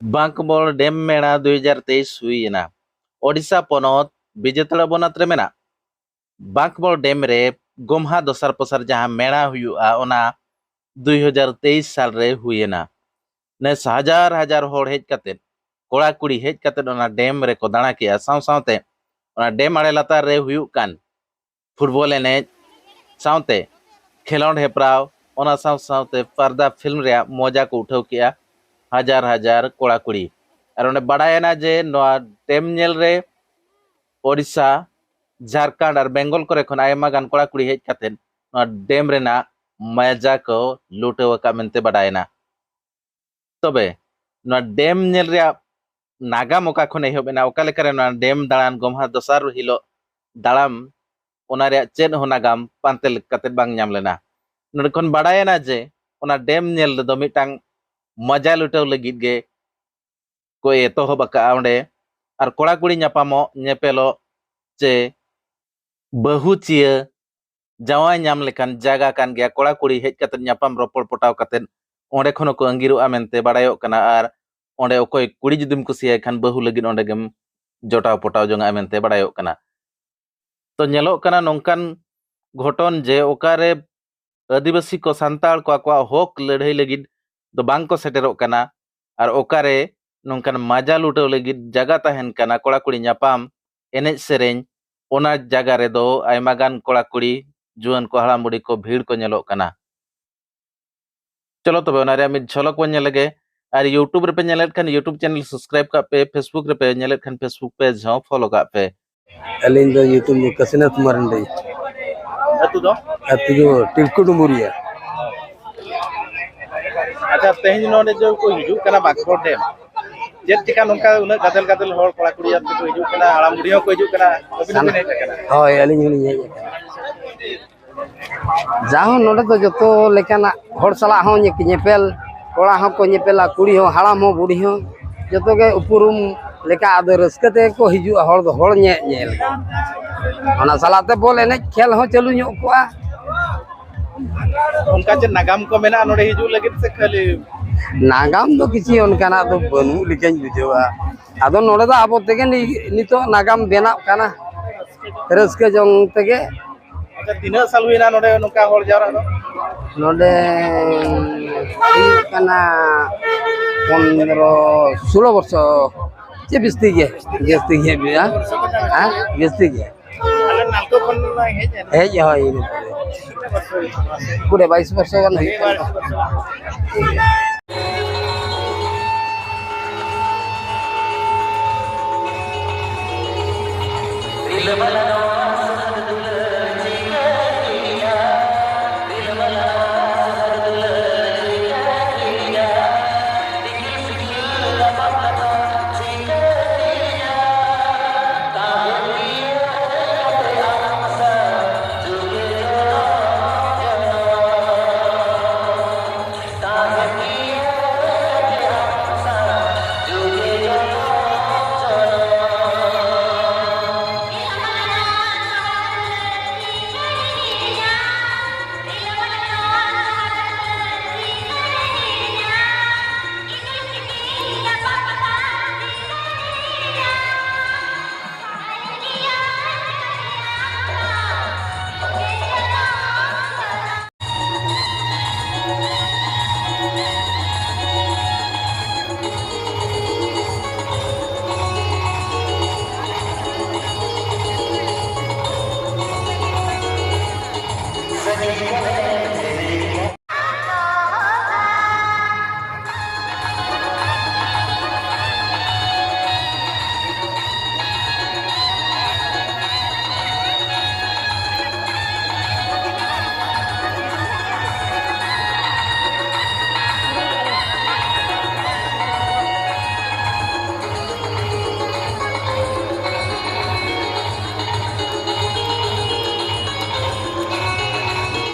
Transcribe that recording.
बांकबोल dam मेला 2023 हुईना Odisha पोनोत विजेतला bonnet रे मेना बांकबोल dam रे गोमहा दोसर पोसर जहां मेला हुआ ओना 2023 साल रे हुईना ने हजार हजार होड़ हेज कते कोड़ा कुड़ी हेज कते ओना डेम रे को दाणा किया साव सावते ओना डेम आड़े लातार रे हुयु कान फुटबॉल एनेज सावते खेलोंड हेप्राव ओना साव सावते पर्दा फिल्म रे मजा को उठाव किया हजार हजार कोड़ा कुड़ी और उन्हें बड़ायना जे नोआ डेम नेल रे ओडिशा झारखंड और बेंगल करे खन आयमा गान कोड़ा कुड़ी हेज कते नोआ डेम रेना मजा को लुटेव का मेनते बड़ायना तबे नोआ डेम नेल रे नागाम ओका खन एहबेना ओका लेकारे नोआ डेम दालान गोमहा दोसार हिलो दालाम ओना रे चेन हो नागाम पांते कते बांग नाम लेना नोडे खन बड़ायना जे ओना डेम नेल दो मिटांग मजा लुटाव लगित गे को एतोहब का ओंडे और कोड़ा कुड़ी नापामो नेपेलो चे बहु चिया जावाय नाम लेकान जागा कान गया कोड़ा कुड़ी हेज कते नापाम रोपड़ पटाव कते ओंडे खनो को अंगिरुआ मेनते बड़ायो कना आर ओंडे ओकोय कुड़ी जुदिम कुसिया खान बहु लगिन ओंडे गेम जोटाव पटाव जोंगा मेनते बड़ायो कना तो नेलो कना नोंकान घटन जे ओकारे आदिवासी को सांताल को हक लड़ाई लगिद दो बांग को सेटेरो कना और ओकारे नोंकान मजा लुटाव लगिद जगह तहन कना कोड़ा कुड़ी नापाम एनेज सेरेñ ओना जगह रे दो आयमा गान कोड़ा कुड़ी जुआन को हड़ाम बुड़ी को भीड़ को नेलो कना चलो तबे ओना रे मिद झलक बन नेलगे और यूट्यूब रे पे नेलेट खान यूट्यूब चैनल सब्सक्राइब का पे फेसबुक रे पे नेलेट खान फेसबुक पेज हो फॉलो का पे अलिंग दो यूट्यूब में कसिनाथ मरंडी अतु दो टिलकुडुमुरिया अच्छा तेहन नोडे जो को हिजु कना बाकबोल डेम जेत चिका नोंका उना गादल गादल होड़ कोड़ा कुड़ी यात को हिजु कना हड़ाम बुढ़ियो को हिजु कना अबिन बिन हेज कना होय अलिंग हनी हेज जाहो नोडे तो जतो लेकाना होड़ सला हो नेपेल कोड़ा हो को नेपेला कुड़ी हो हड़ाम हो बुढ़ी हो जतो के उपुरुम लेका आदो रस्कते को हिजु होड़ दो होड़ नेल ओना सलाते बोल एने खेल हो चलु ᱧᱚᱜ कोआ उनका जे नागाम को मेना नोडे हिजु लगित से खाली नागाम दो किसी उनकाना दो बनू लिकन बुझेवा आदो नोडे दा आबो तेगे नितो नागाम बेना काना रस्के जंग तेगे अच्छा तीना साल हुईना नोडे नोका होड़ जावरा दो नोडे काना 15 16 वर्ष जे बिस्ती गे बिया हां बिस्ती गे अले नालको खन हेज होय पूरे 22 वर्ष गान हुई